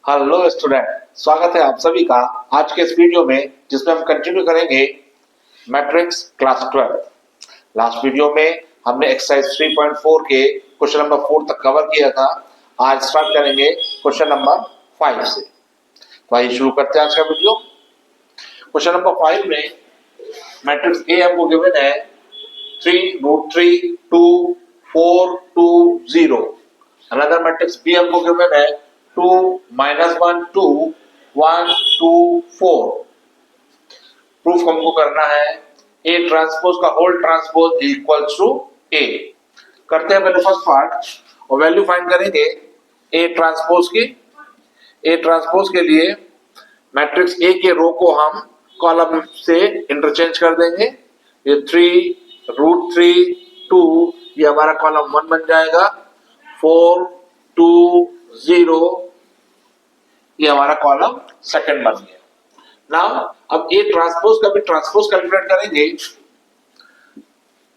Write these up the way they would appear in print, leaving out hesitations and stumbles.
Hello student, स्वागत है आप सभी का आज के इस वीडियो में जिसमें हम कंटिन्यू करेंगे मैट्रिक्स क्लास 12। लास्ट वीडियो में हमने एक्सरसाइज 3.4 के क्वेश्चन नंबर 4 तक कवर किया था। आज स्टार्ट करेंगे क्वेश्चन नंबर 5 से। तो आइए शुरू करते हैं आज का वीडियो। क्वेश्चन नंबर 5 में मैट्रिक्स ए हमको गिवन है 3√3 2 4 2 0। अनदर मैट्रिक्स बी हमको गिवन है 2 -1 2 1 2 4। प्रूफ हमको करना है ए ट्रांसपोज का होल ट्रांसपोज इक्वल्स टू ए। करते हैं पहले फर्स्ट पार्ट और वैल्यू फाइंड करेंगे ए ट्रांसपोज की। ए ट्रांसपोज के लिए मैट्रिक्स ए के रो को हम कॉलम से इंटरचेंज कर देंगे। ये 3√3 2 ये हमारा कॉलम 1 बन जाएगा। 4 2 0 ये हमारा कॉलम सेकंड बन गया। नाउ अब ए ट्रांसपोज का भी ट्रांसपोज कैलकुलेट करेंगे।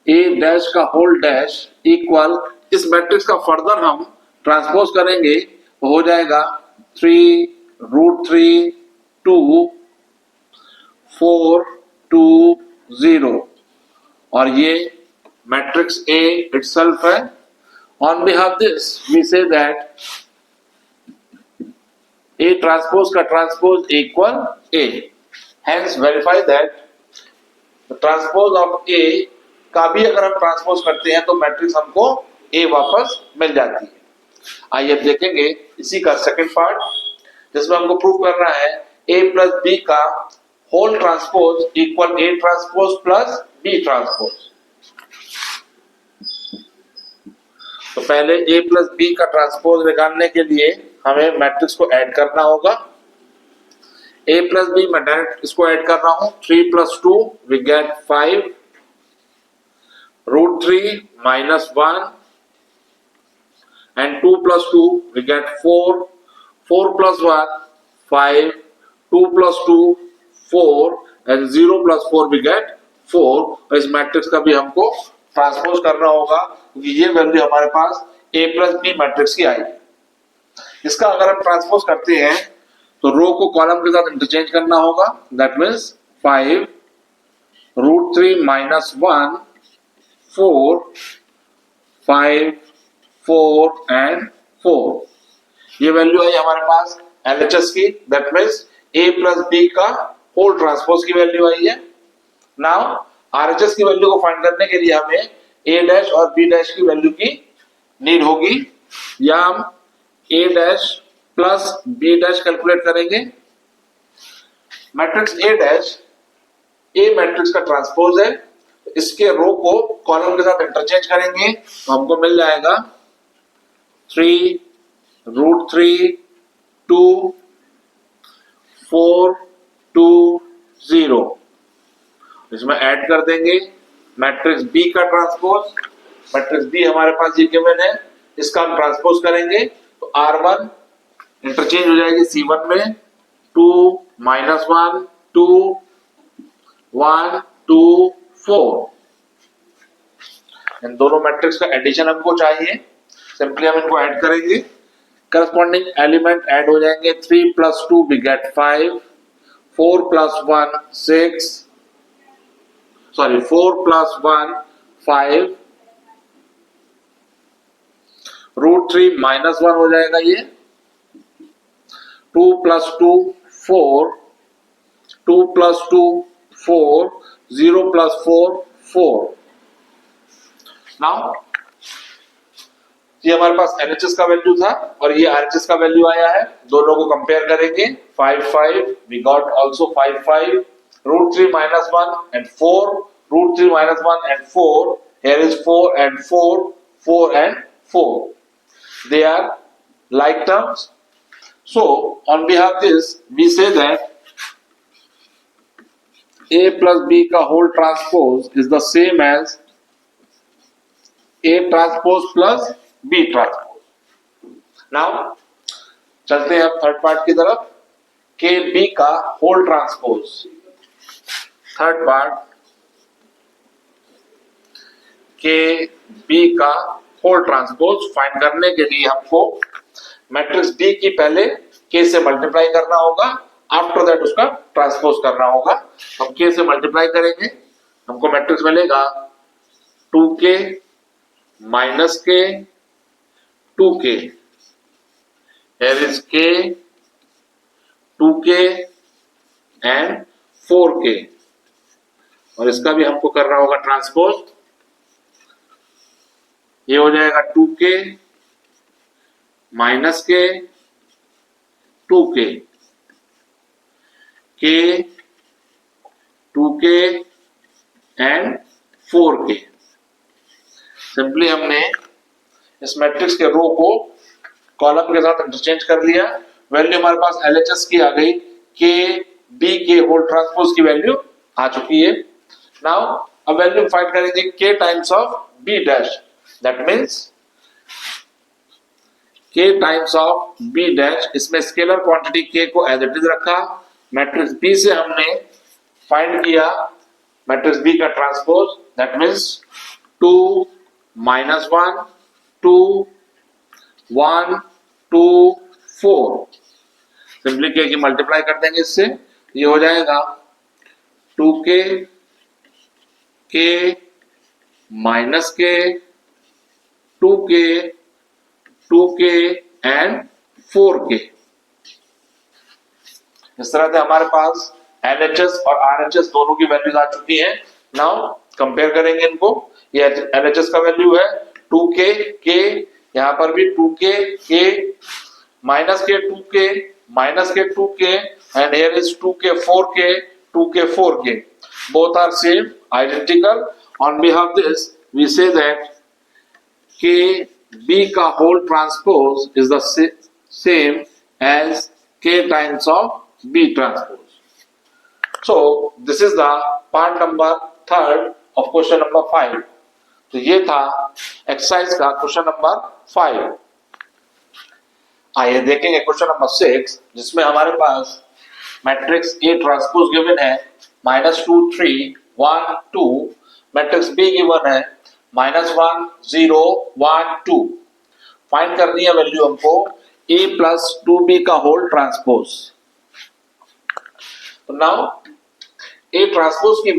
ए डैश का होल डैश इक्वल इस मैट्रिक्स का फर्दर हम ट्रांसपोज करेंगे तो हो जाएगा 3√3 2 4 2 0 और ये मैट्रिक्स ए इटसेल्फ है। On behalf this we say that A transpose का transpose equal A. Hence verify that the transpose of A का भी अगर हम transpose करते हैं तो मैट्रिक्स हमको A वापस मिल जाती है। आइए अब देखेंगे इसी का सेकंड पार्ट जिसमें हमको प्रूव करना है A प्लस B का whole transpose equal A transpose plus B transpose. तो पहले A प्लस B का ट्रांसपोज निकालने के लिए हमें मैट्रिक्स को ऐड करना होगा। A प्लस बी मैं डायरेक्ट इसको ऐड कर रहा हूं। 3 + 2 we get 5 √3 -1 and 2 + 2 we get 4 4 + 1 5 2 + 2 4 and 0 + 4 we get 4। और इस मैट्रिक्स का भी हमको ट्रांसपोज करना होगा क्योंकि ये वैल्यू हमारे पास A प्लस बी मैट्रिक्स की आएगी। इसका अगर हम ट्रांसपोज करते हैं तो रो को कॉलम के साथ इंटरचेंज करना होगा। That means 5 √3 -1 4 5 4 and 4। ये वैल्यू आई हमारे पास LHS की। That means A plus B का होल ट्रांसपोज की वैल्यू आई है। नाउ RHS की वैल्यू को फाइंड करने के लिए हमें A डैश और B डैश की वैल्यू की नीड होगी। या हम A dash plus B dash calculate करेंगे। Matrix A dash A matrix का ट्रांसपोज है। इसके रो को कॉलम के साथ इंटरचेंज करेंगे तो हमको मिल जाएगा 3√3 2 4 2 0। इसमें ऐड कर देंगे मैट्रिक्स B का ट्रांसपोज। मैट्रिक्स B हमारे पास ये गिवन है, इसका हम ट्रांसपोज करेंगे तो R1 इंटरचेंज हो जाएगी C1 में 2 -1 2 1 2 4। इन दोनों मैट्रिक्स का एडिशन हमको चाहिए। सिंपली हम इनको ऐड करेंगे। करस्पॉन्डिंग एलिमेंट ऐड हो जाएंगे। 3 + 2 वी गेट 5 4 + 1 6 4 + 1 5 √3 -1 हो जाएगा ये। 2 + 2 4 2 + 2 4 0 + 4 4। नाउ ये हमारे पास LHS का वैल्यू था और ये RHS का वैल्यू आया है। दोनों को कंपेयर करेंगे। 5 5 we got also 5 5 √3 -1 and 4 √3 -1 and 4। here is 4 and 4 4 and 4. They are like terms. So on behalf of this we say that A plus B का whole transpose is the same as A transpose plus B transpose. Now चलते हैं अब third part की तरफ। K B का whole transpose। Third part K B का whole transpose find करने के लिए हमको मैट्रिक्स डी की पहले के से मल्टीप्लाई करना होगा, आफ्टर दैट उसका ट्रांसपोज करना होगा। हम के से मल्टीप्लाई करेंगे, हमको मैट्रिक्स मिलेगा 2k माइनस के 2k, here is k 2k and 4k, और इसका भी हमको करना होगा ट्रांसपोज। ये हो जाएगा 2k माइनस के 2k, k 2k and 4k। Simply हमने इस मैट्रिक्स के रो को कॉलम के साथ इंटरचेंज कर लिया। वैल्यू हमारे पास LHS की आ गई, के बी के होल ट्रांसपोज की वैल्यू आ चुकी है। नाउ अब वैल्यू फाइंड करेंगे k times of b dash, that means k times of b dash. इसमें स्केलर क्वांटिटी k को एज इट इज रखा, मैट्रिक्स b से हमने फाइंड किया मैट्रिक्स b का transpose, that means 2 minus 1 2 1 2 4। Simply k की multiply कर देंगे इससे, ये हो जाएगा 2k k माइनस के 2k 2k एंड 4k। इस तरह से हमारे पास LHS और RHS दोनों की वैल्यूज आ चुकी हैं। नाउ कंपेयर करेंगे इनको। ये LHS का वैल्यू है 2k k, यहां पर भी 2k k माइनस के 2k माइनस के 2k and here is 2k 4k 2k 4k, both are same identical। on behalf this we say that k b का whole transpose is the same as k times of b transpose। so this is the part number 3rd of question number 5। तो ये था exercise का question number 5। आइए देखेंगे question number 6, जिसमें हमारे पास matrix A transpose given है -2 3 1 2, मैट्रिक्स B गिवन है -1 0 1 2। फाइंड करनी है वैल्यू हमको A प्लस 2B का होल ट्रांसपोज। तो नाउ A ट्रांसपोज की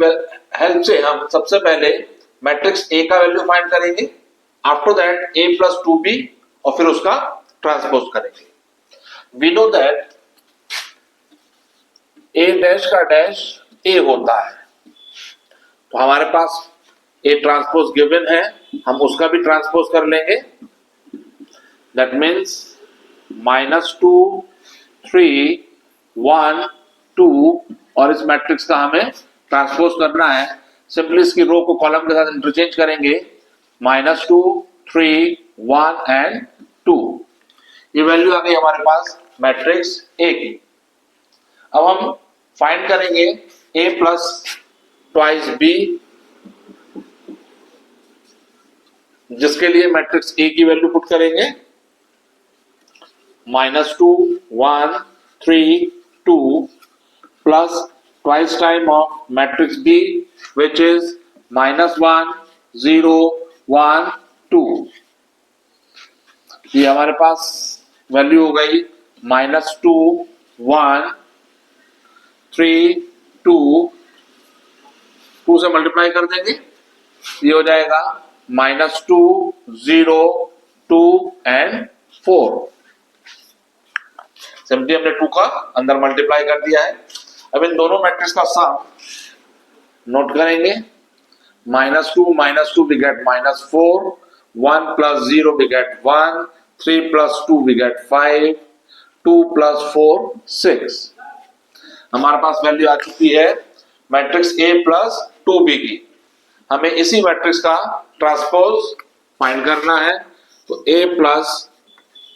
हेल्प से हम सबसे पहले मैट्रिक्स A का वैल्यू फाइंड करेंगे, after that A plus 2B, और फिर उसका ट्रांसपोज करेंगे। We know that A dash का डैश A होता है, तो हमारे पास A ट्रांसपोज गिवन है, हम उसका भी ट्रांसपोज कर लेंगे। दैट मीन्स -2 3 1 2, और इस मैट्रिक्स का हमें ट्रांसपोज करना है। सिंपली इसकी रो को कॉलम के साथ इंटरचेंज करेंगे, -2 3 1 एंड 2। ये वैल्यू आ गई हमारे पास मैट्रिक्स A की। अब हम फाइंड करेंगे A प्लस ट्वाइस B, जिसके लिए मैट्रिक्स A की वैल्यू पुट करेंगे -2 1 3 2 plus twice time of matrix B, which is -1 0 1 2। ये हमारे पास वैल्यू हो गई -2 1 3 2, 2 से मल्टीप्लाई कर देंगे, ये हो जाएगा -2 0 2 एंड 4। सिंपली हमने 2 का अंदर मल्टीप्लाई कर दिया है। अब इन दोनों मैट्रिक्स का सम नोट करेंगे। -2 we get -4, 1 plus 0 we get 1, 3 plus 2 we get 5, 2 plus 4 6। हमारे पास वैल्यू आ चुकी है मैट्रिक्स A प्लस 2B की। हमें इसी मैट्रिक्स का ट्रांसपोज फाइंड करना है, तो A प्लस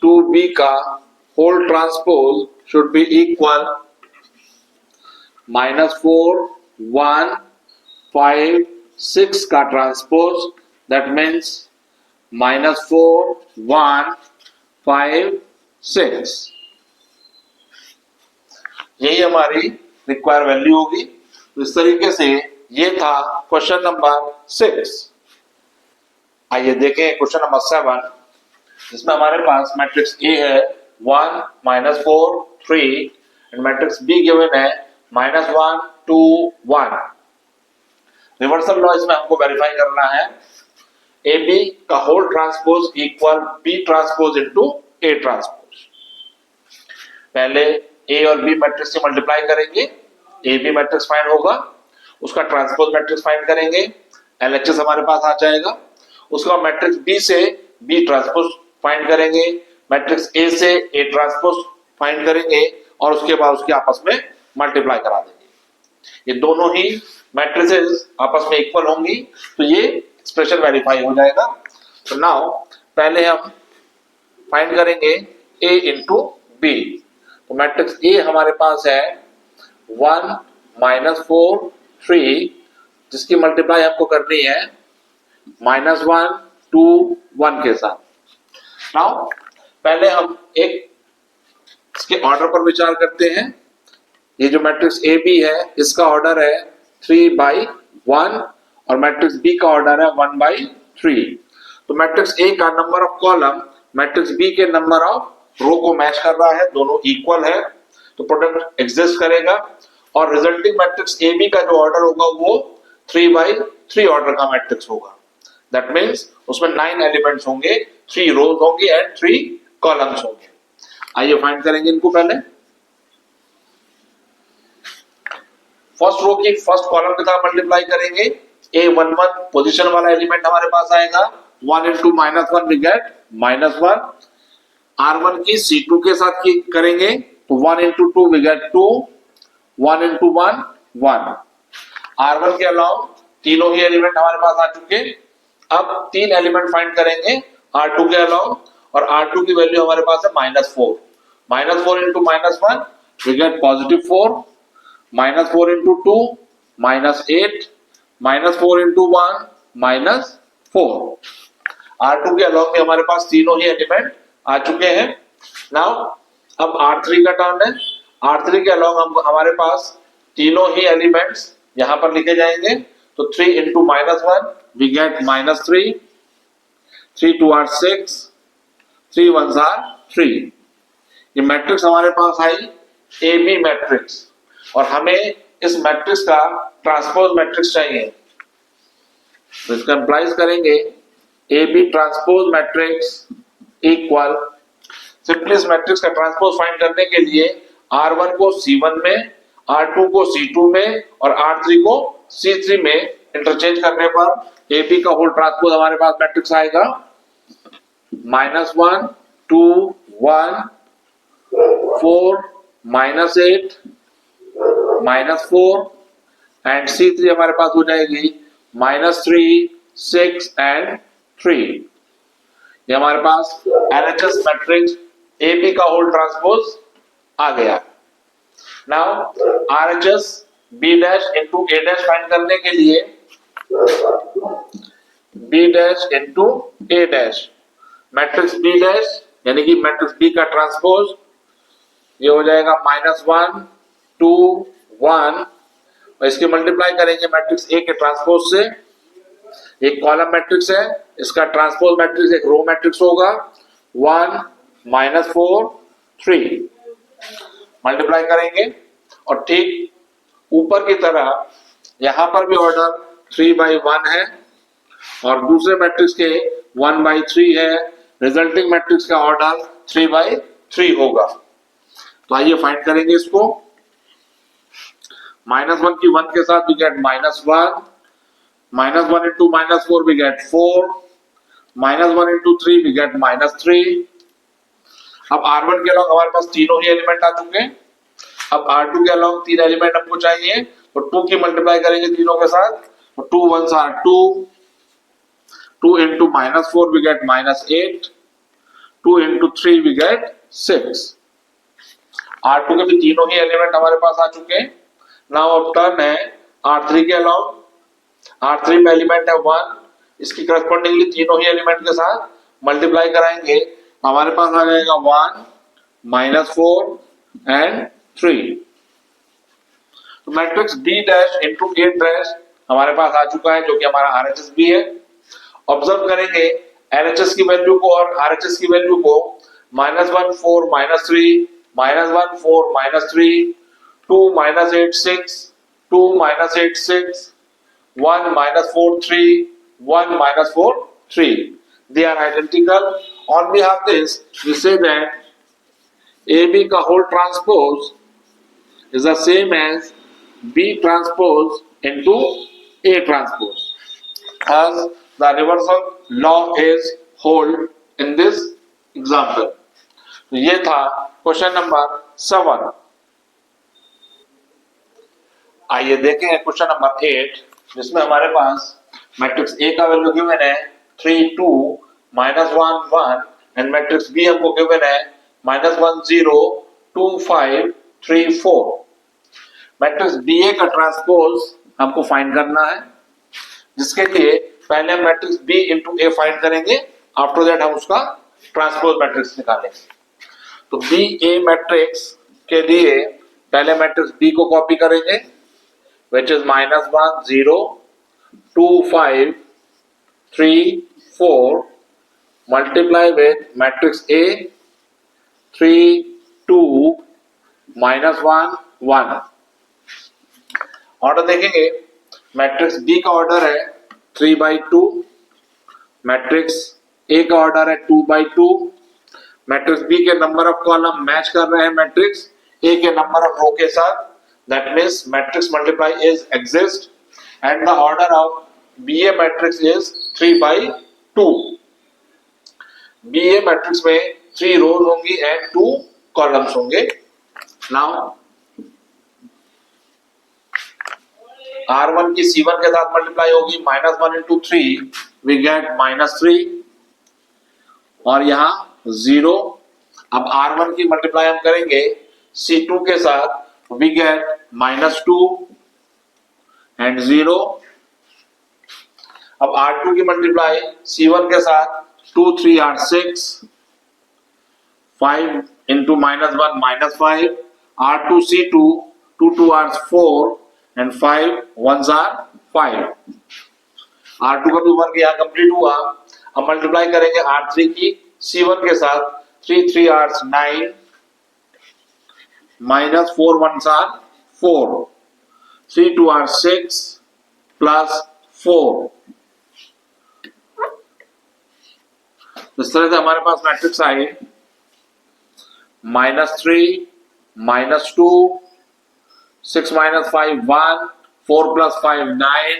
2B का whole transpose should be equal -4 1 5 6 का ट्रांसपोज, दैट मीन्स -4 1 5 6। यही हमारी रिक्वायर वैल्यू होगी। तो इस तरीके से ये था क्वेश्चन नंबर 6। आइए देखें क्वेश्चन नंबर 7, जिसमें हमारे पास मैट्रिक्स A है 1 minus 4 3 and matrix B given है minus 1 2 1. रिवर्सल लॉ इसमें हमको वेरीफाई करना है ए बी का whole transpose equal B transpose into A transpose. पहले ए और बी मैट्रिक्स से मल्टीप्लाई करेंगे, ए बी मैट्रिक्स फाइंड होगा, उसका ट्रांसपोज मैट्रिक्स फाइंड करेंगे, एलएचएस हमारे पास आ जाएगा. उसका मैट्रिक्स बी से बी ट्रांसपोज फाइंड करेंगे, मैट्रिक्स ए से ए ट्रांसपोज फाइंड करेंगे और उसके बाद उसके आपस में मल्टीप्लाई करा देंगे. ये दोनों ही मैट्रिसेस आपस में इक्वल होंगी तो ये एक्सप्रेशन वेरीफाई हो जाएगा. तो नाउ पहले हम फाइंड करेंगे ए इंटू बी. तो मैट्रिक्स ए हमारे पास है 1 माइनस 4 3 जिसकी मल्टीप्लाई आपको करनी है -1 2 1 के साथ. नाउ पहले हम एक इसके ऑर्डर पर विचार करते हैं. ये जो मैट्रिक्स ए बी है इसका ऑर्डर है 3/1 और मैट्रिक्स बी का ऑर्डर है 1/3. तो मैट्रिक्स ए का number of column matrix B के नंबर ऑफ रो को मैच कर रहा है, दोनों इक्वल है तो प्रोडक्ट एग्जिस्ट करेगा और रिजल्टिंग मैट्रिक्स ए बी का जो ऑर्डर होगा वो 3/3 ऑर्डर का मैट्रिक्स होगा. दैट मींस उसमें 9 एलिमेंट्स होंगे, 3 रोज होंगी एंड 3 कॉलम्स होंगे. आइए फाइंड करेंगे इनको. पहले फर्स्ट रो की फर्स्ट कॉलम के साथ मल्टीप्लाई करेंगे. A11 पोजीशन वाला एलिमेंट हमारे पास आएगा, 1 into -1 we get -1. R1 की C2 के साथ की करेंगे तो 1 into 2 we get 2, 1 into 1 1. R1 के अलावा तीनों ही एलिमेंट हमारे पास आ चुके. अब 3 एलिमेंट फाइंड करेंगे R2 के अलावा और R2 की वैल्यू हमारे पास है -4. -4 into -1 we get +4, -4 into 2 -8, -4 into 1 -4. R2 के अलावा में हमारे पास तीनों ही एलिमेंट आ चुके हैं. नाउ अब R3 का टर्न है. R3 के अलावा हमारे पास तीनों ही एलिमेंट्स यहां पर लिखे जाएंगे तो 3 into -1 we get -3, 3 2 are 6, 3 1s are 3. ये मैट्रिक्स हमारे पास आई ए बी मैट्रिक्स और हमें इस मैट्रिक्स का ट्रांसपोज मैट्रिक्स चाहिए. तो इसका एम्प्लाइज करेंगे A B transpose matrix equal. Simply इस मैट्रिक्स का ट्रांसपोज फाइंड करने के लिए R1 को C1 में, R2 को C2 में और R3 को C3 में इंटरचेंज करने पर ए बी का होल ट्रांसपोज हमारे पास मैट्रिक्स आएगा -1 2 1 4 -8 -4 एंड C3 हमारे पास हो जाएगी -3 6 एंड 3. ये हमारे पास LHS मैट्रिक्स ए बी का होल ट्रांसपोज आ गया. Now RHS B dash into A dash find करने के लिए B dash into A dash matrix B dash यानी कि मैट्रिक्स B का ट्रांसपोज ये हो जाएगा -1 2 1 और इसके मल्टीप्लाई करेंगे मैट्रिक्स ए के ट्रांसपोज से. एक कॉलम मैट्रिक्स है, इसका ट्रांसपोज मैट्रिक्स एक रो मैट्रिक्स होगा 1 -4 3. मल्टीप्लाई करेंगे और ठीक ऊपर की तरह यहां पर भी ऑर्डर 3/1 है और दूसरे मैट्रिक्स के 1/3 है. रिजल्टिंग मैट्रिक्स का ऑर्डर 3/3 होगा. तो आइए फाइंड करेंगे इसको. -1 की 1 के साथ we get -1, -1 into -4 we get 4, -1 into 3 we get -3. अब R1 के अलावा हमारे पास तीनों ही एलिमेंट आ चुके हैं. अब R2 के अलावा 3 एलिमेंट हमको चाहिए तो 2 की मल्टीप्लाई करेंगे तीनों के साथ तो 2 1s are 2, 2 into -4 we get -8, 2 into 3 we get 6. R2 के भी तीनों ही एलिमेंट हमारे पास आ चुके हैं. नाउ अब टर्न है R3 के अलावा. R3 में एलिमेंट है 1, इसकी करस्पॉन्डिंगली तीनों ही एलिमेंट के साथ मल्टीप्लाई कराएंगे हमारे पास आ जाएगा 1 -4 एंड 3. तो matrix D dash into A dash हमारे पास आ चुका है जो कि हमारा RHS भी है. ऑब्जर्व करेंगे LHS की वैल्यू को और RHS की वैल्यू को -1 4 -3 -1 4 -3 2 -8 6 2 -8 6 1 -4 3 1 -4 3. They are identical. On we have this, we say that AB का whole transpose is the same as B transpose into A transpose. As the reversal law is hold in this example. तो ये था question number 7. आइए देखें question number 8, जिसमें हमारे पास matrix A का value given है 3 2 -1 1 एंड मैट्रिक्स बी हमको गिवन है -1 0 2 5 3 4. मैट्रिक्स बी ए का ट्रांसपोज हमको फाइंड करना है, जिसके लिए पहले हम मैट्रिक्स बी इंटू ए फाइंड करेंगे. आफ्टर दैट हम उसका ट्रांसपोज मैट्रिक्स निकालेंगे. तो बी ए मैट्रिक्स के लिए पहले मैट्रिक्स बी को कॉपी करेंगे, which is -1 0 2 5 3 4 multiply with matrix A 3 2 -1 1. Order देखेंगे. मैट्रिक्स बी का ऑर्डर है 3/2, मैट्रिक्स ए का ऑर्डर है 2/2. मैट्रिक्स बी के नंबर ऑफ कॉलम मैच कर रहे हैं मैट्रिक्स ए के नंबर ऑफ रो के साथ. That means matrix multiply is exist and the order of BA matrix is 3/2. BA matrix में 3 rows होंगी and 2 columns होंगे. Now R1 की C1 के साथ मल्टीप्लाई होगी -1 into 3 we get -3 और यहाँ 0. अब R1 की मल्टीप्लाई हम करेंगे C2 के साथ, we get -2 and 0. अब R2 की मल्टीप्लाई C1 के साथ 2 3 are 6 5 into -1 -5 R2 C2 2 2 are 4 and 5 1s are 5. R2 का भी वर्क यहाँ कंप्लीट हुआ. अब मल्टीप्लाई करेंगे R3 की C1 के साथ 3 3 are 9 -4 1s are 4 3 2 are 6 plus 4. इस तरह से हमारे पास मैट्रिक्स आए -3 -2 6 -5 1 4 plus 5 9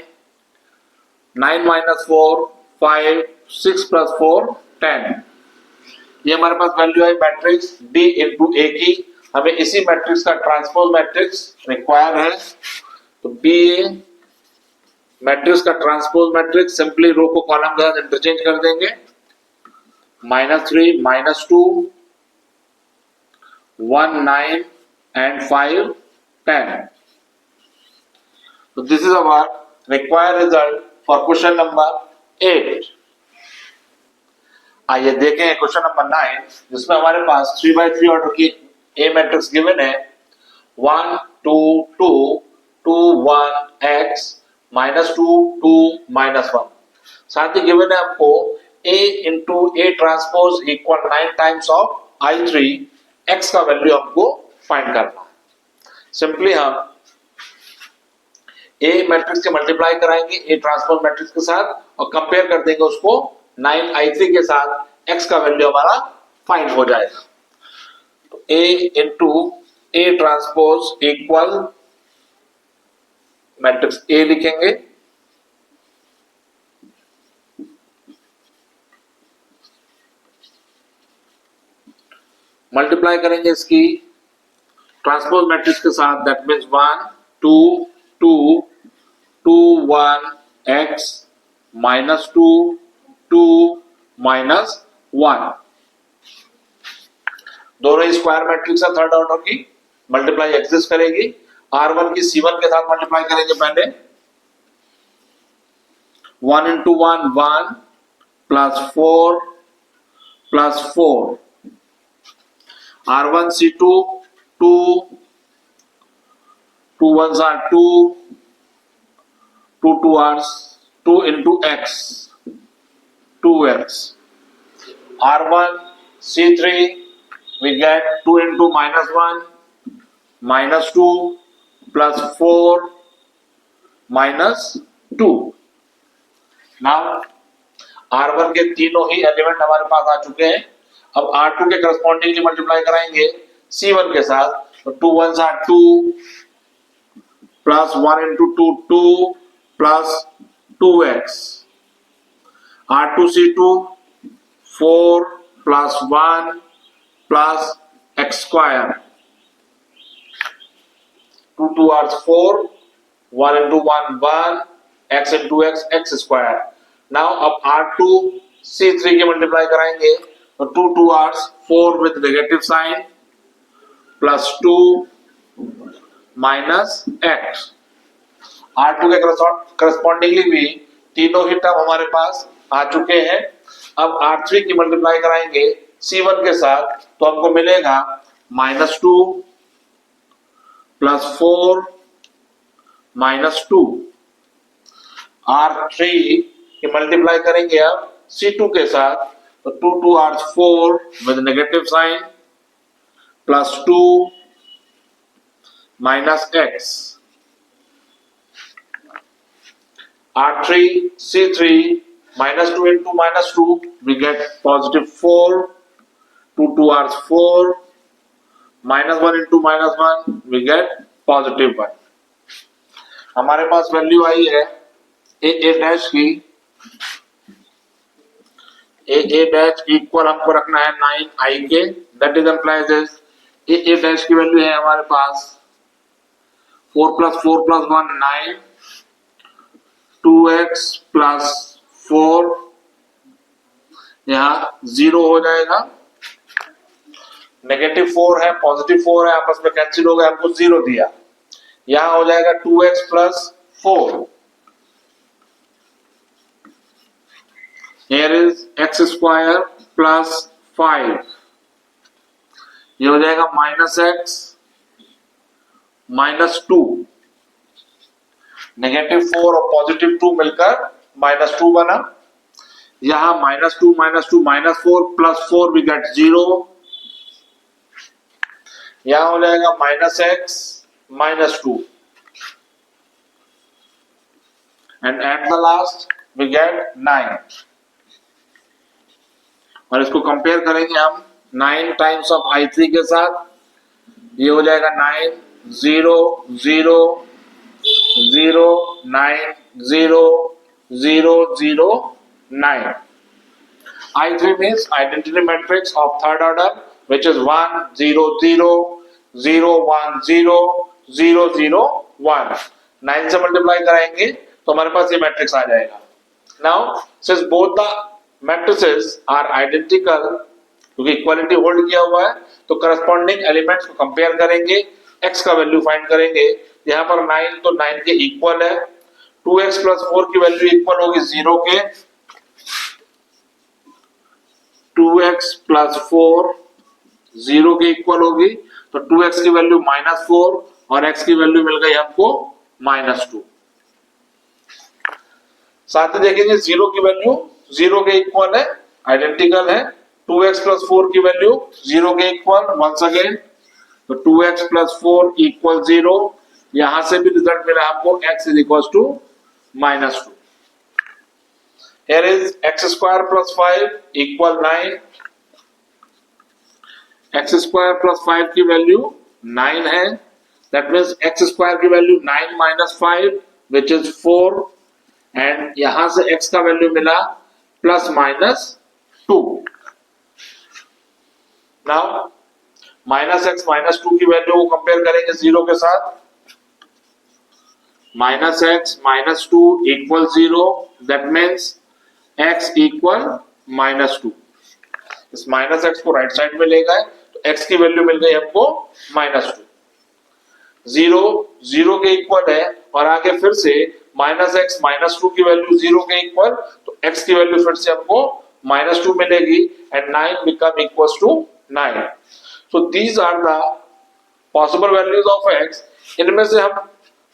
9 -4 5 6 plus 4 10. ये हमारे पास वैल्यू है मैट्रिक्स B इंटू ए की. हमें इसी मैट्रिक्स का ट्रांसपोज मैट्रिक्स रिक्वायर है. तो बी ए मैट्रिक्स का ट्रांसपोज मैट्रिक्स सिंपली रो को कॉलम के साथ इंटरचेंज कर देंगे. -3 -2 1 9 and 5 10. So this is our required result for question number 8. आइए देखें क्वेश्चन नंबर 9, जिसमें हमारे पास 3/3 ऑर्डर की ए मैट्रिक्स गिवन है 1 2 2 2 1 x -2 2 -1. साथ ही गिवन है आपको a into A transpose equal 9 times of I3 x का वैल्यू हमको फाइंड करना है. सिंपली हम ए मैट्रिक्स के मल्टीप्लाई कराएंगे ए ट्रांसपोज मैट्रिक्स के साथ और कंपेयर कर देंगे उसको 9 I3 के साथ. x का वैल्यू हमारा फाइंड हो जाएगा. तो a into A transpose equal matrix A लिखेंगे. मल्टीप्लाई करेंगे इसकी ट्रांसपोज मैट्रिक्स के साथ. That means 1 2 2 2 1 x -2 2 -1. दोनों स्क्वायर मैट्रिक्स है थर्ड ऑर्डर की. मल्टीप्लाई एग्जिस्ट करेगी. R1 की C1 के साथ मल्टीप्लाई करेंगे पहले. 1 into 1 1 plus 4 plus 4. R1 C2 2 2 1s are 2 2 2 are 2 into x 2x. R1 C3 we get 2 into -1 -2 plus 4 -2. Now R1 के तीनों ही एलिमेंट हमारे पास आ चुके हैं। अब R2 के करस्पॉन्डिंगली मल्टीप्लाई कराएंगे C1 के साथ, तो 2 1s are 2 plus 1 into 2 2 plus 2x, R2C2 4 plus 1 plus x square, 2 2 are 4, 1 into 1 1, x into x square. Now अब R2 C3 के मल्टीप्लाई कराएंगे तो 2 2 are 4 with negative sign plus 2 minus x. R2 के correspondingly भी तीनों ही टर्म हमारे पास आ चुके हैं। अब R3 की मल्टीप्लाई कराएंगे C1 के साथ तो हमको मिलेगा -2 plus 4 -2. R3 की मल्टीप्लाई करेंगे अब C2 के साथ तो 2 2 are 4 with negative sign plus 2 minus x. R3 C3 -2 into -2 we get positive 4, 2 2 are 4, -1 into -1 we get positive 1. हमारे पास वैल्यू आई है a डैश की, a डैश इक्वल हमको रखना है 9i के, that is implies a dash की वैल्यू है हमारे पास 4 plus 4 plus 1 9, 2x plus 4, यहाँ 0 हो जाएगा, -4 है पॉजिटिव 4 है, आपस में कैंसिल हो गया, हमको 0 दिया, यहाँ हो जाएगा 2x plus 4. Here is x square plus 5, ये हो जाएगा -x -2, -4 और +2 मिलकर -2 बना, यहां -2 -2 -4 plus 4 we get 0, यहां हो जाएगा -x -2 and at the last we get 9. और इसको कंपेयर करेंगे हम 9 टाइम्स ऑफ I3 के साथ, ये हो जाएगा 9 0 0 0 9 0 0 0 9. I3 means identity matrix of third order which is 1 0 0 0 1 0 0 0 1. 9 से मल्टीप्लाई कराएंगे तो हमारे पास ये मैट्रिक्स आ जाएगा. Now since both the matrices are identical, क्योंकि इक्वालिटी होल्ड किया हुआ है, तो करस्पॉन्डिंग एलिमेंट्स को कंपेयर करेंगे, x का वैल्यू फाइंड करेंगे. यहाँ पर 9 तो 9 के इक्वल है, 2x plus 4 की वैल्यू इक्वल होगी 0 के, 2x plus 4 0 के इक्वल होगी, तो 2x की वैल्यू -4 और x की वैल्यू मिल गई हमको -2. साथ ही देखेंगे 0 की वैल्यू 0 के इक्वल है, आइडेंटिकल है, 2x plus 4 की वैल्यू 0 के इक्वल, वंस अगेन तो 2x plus 4 इक्वल 0, यहां से भी रिजल्ट मिला हमको x is equals to -2. Here is x square plus 5 equal 9, x square plus 5 की वैल्यू 9 है, that means x square की value 9 minus 5 which is 4 and यहां से x का वैल्यू मिला प्लस -2. नाउ -x -2 की वैल्यू को कंपेयर करेंगे 0 के साथ, -x -2 equal 0, that means x equal -2. इस -x को राइट साइड में ले गए तो x की वैल्यू मिल गई हमको -2. 0 0 के इक्वल है और आगे फिर से -x -2 की वैल्यू 0 के इक्वल, तो x की वैल्यू फिर से हमको -2 मिलेगी and 9 become equals to 9. So these are the possible values of x. इनमें से हम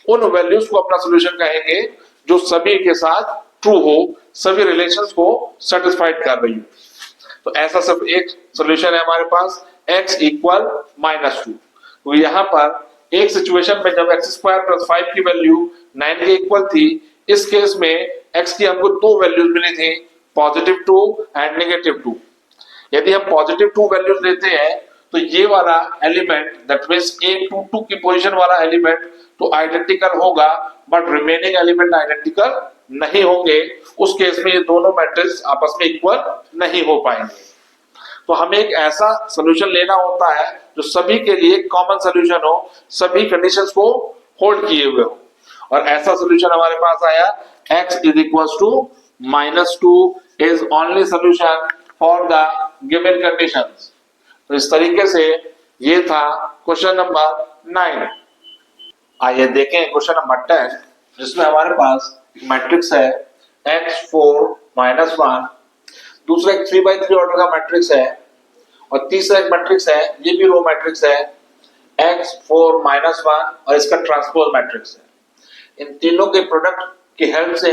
उन वैल्यूज को अपना सॉल्यूशन कहेंगे जो सभी के साथ ट्रू हो, सभी रिलेशंस को सेटिस्फाइड कर रही हो. तो ऐसा सब एक सॉल्यूशन है हमारे पास x इक्वल -2। तो यहाँ पर एक सिचुएशन में जब x स्क्वायर प्लस 5 की वैल्यू 9 के इक्वल थी, इस केस में x की हमको दो वैल्यूज मिली थी, +2 एंड -2। यदि हम +2 वैल्यूज लेते हैं तो ये वाला एलिमेंट दैट मींस a22 की पोजीशन वाला एलिमेंट तो आइडेंटिकल होगा, बट रिमेनिंग एलिमेंट आइडेंटिकल नहीं होंगे। उस केस में ये दोनों मैट्रिक्स आपस में इक्वल नहीं हो पाएंगे। तो हमें एक ऐसा सॉल्यूशन लेना होता है जो सभी के लिए कॉमन सॉल्यूशन हो, सभी कंडीशंस को होल्ड किए हुए हो, और ऐसा सॉल्यूशन हमारे पास आया x is equals to -2 is only solution for the given conditions। तो इस तरीके से ये था क्वेश्चन नंबर 9। आइए देखें क्वेश्चन नंबर 10, जिसमें हमारे पास मैट्रिक्स है x4 -1, दूसरा एक 3x3 ऑर्डर का मैट्रिक्स है, और तीसरा एक मैट्रिक्स है, ये भी रो मैट्रिक्स है x4 -1 और इसका ट्रांसपोज मैट्रिक्स है। इन तीनों के प्रोडक्ट की हेल्प से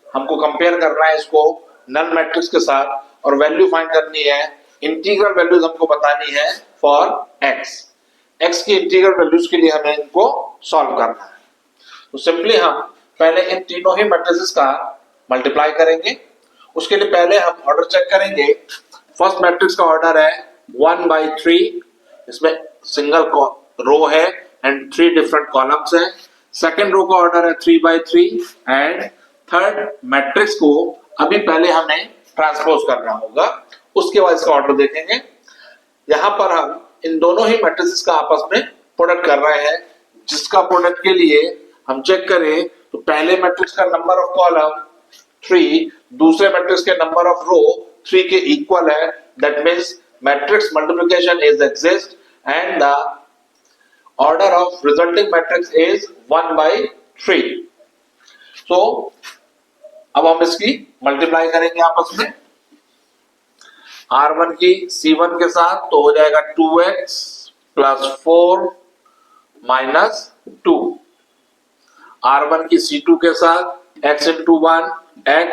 हमको कंपेयर करना है इसको नल मैट्रिक्स के साथ, और वैल्यू फाइंड करनी है, इंटीग्रल वैल्यूज हमको बतानी है फॉर x की इंटीग्रल वैल्यूज के लिए हमें इनको सॉल्व करना है। तो सिंपली हम पहले इन तीनों ही मैट्रिसेस का मल्टीप्लाई करेंगे। उसके लिए पहले हम ऑर्डर चेक करेंगे। फर्स्ट मैट्रिक्स का ऑर्डर है 1/3, इसमें सिंगल रो है एंड 3 डिफरेंट कॉलम्स हैं। सेकेंड रो का ऑर्डर है 3/3 एंड थर्ड मैट्रिक्स को अभी पहले हमें ट्रांसपोज करना होगा, उसके बाद इसका ऑर्डर देखेंगे। यहां पर हम इन दोनों ही मैट्रिसेस का आपस में प्रोडक्ट कर रहे हैं, जिसका प्रोडक्ट के लिए हम चेक करें तो पहले मैट्रिक्स का नंबर ऑफ कॉलम 3 दूसरे मैट्रिक्स के नंबर ऑफ रो 3 के इक्वल है, that means matrix multiplication is exist and the order of resulting matrix is 1/3। सो अब हम इसकी मल्टीप्लाई करेंगे आपस में, R1 की C1 के साथ, तो हो जाएगा 2x + 4 - 2, R1 की C2 के साथ x × 1 x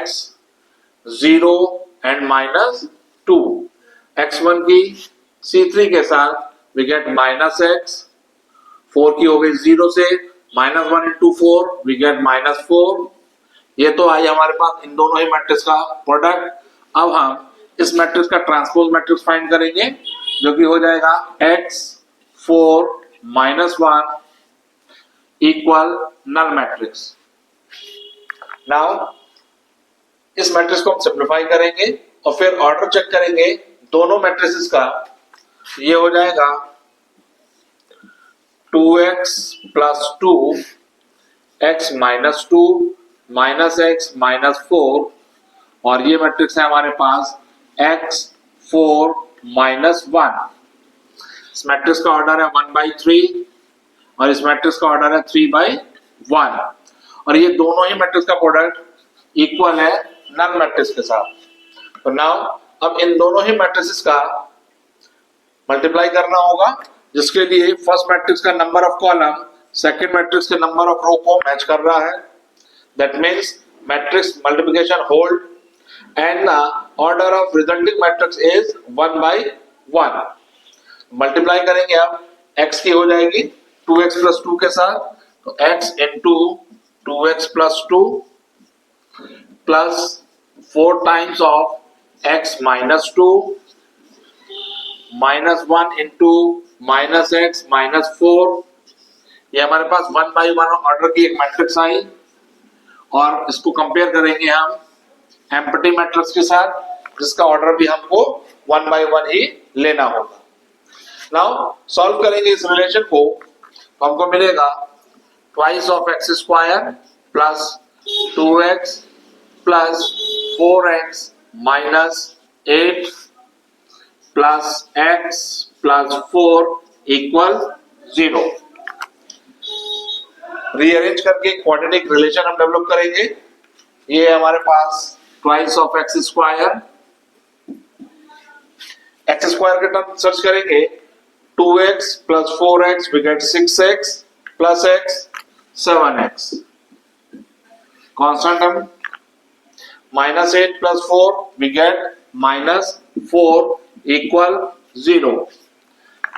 0 एंड -2, x1 की C3 के साथ we get -x, 4 की हो गई 0 से, -1 × 4 we get -4। ये तो आई हमारे पास इन दोनों ही मैट्रिक्स का प्रोडक्ट। अब हम इस मैट्रिक्स का ट्रांसपोज मैट्रिक्स फाइंड करेंगे, जो कि हो जाएगा x4 -1 equal null matrix. Now इस मैट्रिक्स को हम सिंप्लीफाई करेंगे और फिर ऑर्डर चेक करेंगे दोनों मैट्रिसेस का। ये हो जाएगा 2x + 2 x -2 -x -4, और ये मैट्रिक्स है हमारे पास x4 -1। इस मैट्रिक्स का ऑर्डर है 1/3 और इस मैट्रिक्स का ऑर्डर है 3/1, और ये दोनों ही मैट्रिक्स का प्रोडक्ट इक्वल है नल मैट्रिक्स के साथ। तो नाउ अब इन दोनों ही मैट्रिसेस का मल्टीप्लाई करना होगा, जिसके लिए फर्स्ट मैट्रिक्स का number of column second matrix के नंबर ऑफ रो को मैच कर रहा है, that means matrix multiplication hold and the order of resulting matrix is 1/1। Multiply करेंगे अब x की हो जाएगी 2x + 2 के साथ, तो x × 2x + 2 plus 4 times of x -2 -1 × -x -4। ये हमारे पास 1/1 ऑर्डर की एक मैट्रिक्स आई, और इसको कंपेयर करेंगे हम एम्प्टी मैट्रिक्स के साथ, जिसका ऑर्डर भी हमको 1/1 ही लेना होगा। नाउ सॉल्व करेंगे इस रिलेशन को, तो हमको मिलेगा twice of x² + 2x + 4x - 8 + x + 4 = 0। Rearrange करके क्वाड्रेटिक रिलेशन हम डेवलप करेंगे। ये हमारे पास ट्वाइस ऑफ x², x² के टर्म सर्च करेंगे, 2x + 4x we get 6x + x 7x, constant term -8 + 4 we get -4 = 0।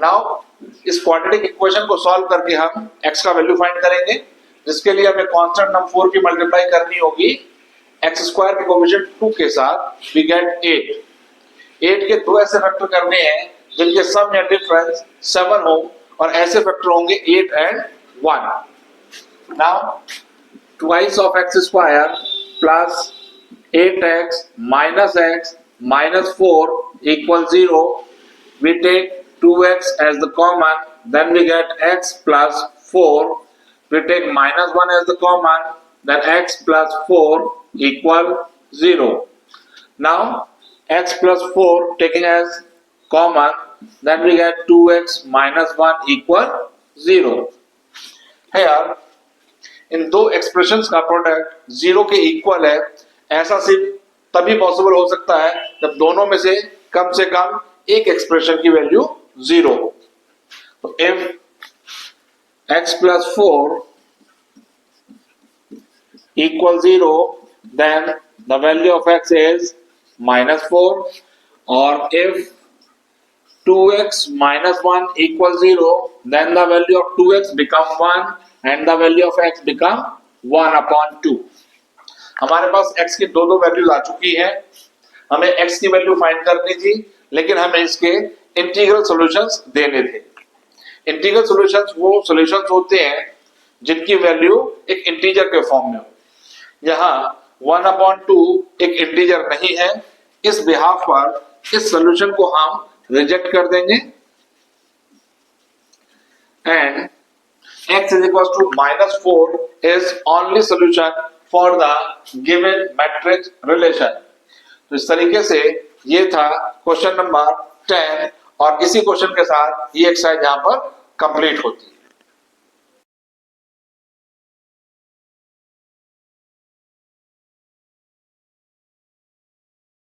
Now इस क्वाड्रेटिक इक्वेशन को सॉल्व करके हम x का वैल्यू फाइंड करेंगे, जिसके लिए हमें कांस्टेंट नंबर 4 की मल्टीप्लाई करनी होगी x स्क्वायर के कोएफिशिएंट 2 के साथ, वी गेट 8 के दो ऐसे फैक्टर करने हैं जिनके सम या डिफरेंस 7 हो, और ऐसे फैक्टर होंगे 8 and 1। Now twice of x square plus 8x minus 4 equals 0. We take 2x as the common, then we get x plus 4. We take minus 1 as the common, then x plus 4 equal 0. Now x plus 4 taking as common, then we get 2x minus 1 equal 0. Here इन दो expressions का product 0 के equal है, ऐसा सिर्फ तभी possible हो सकता है जब दोनों में से कम एक एक्सप्रेशन की वैल्यू 0 हो। तो if x plus 4 equal 0, then the value of x is minus 4, or if 2x minus 1 equals 0, then the value of 2x become 1 and the value of x become 1 upon 2. हमारे पास x की दो values आ चुकी हैं, हमें x की value find करनी थी, लेकिन हमें इसके इंटीग्रल सॉल्यूशंस देने थे। इंटीग्रल सॉल्यूशंस वो सॉल्यूशंस होते हैं जिनकी वैल्यू एक इंटीजर के फॉर्म में हो। यहाँ 1/2 एक इंटीजर नहीं है, इस बिहाफ पर इस सॉल्यूशन को हम रिजेक्ट कर देंगे and x is equals to -4 is only solution for the given matrix relation. तो इस तरीके से ये था क्वेश्चन नंबर 10, और इसी क्वेश्चन के साथ ये एक्सरसाइज यहाँ पर कंप्लीट होती है।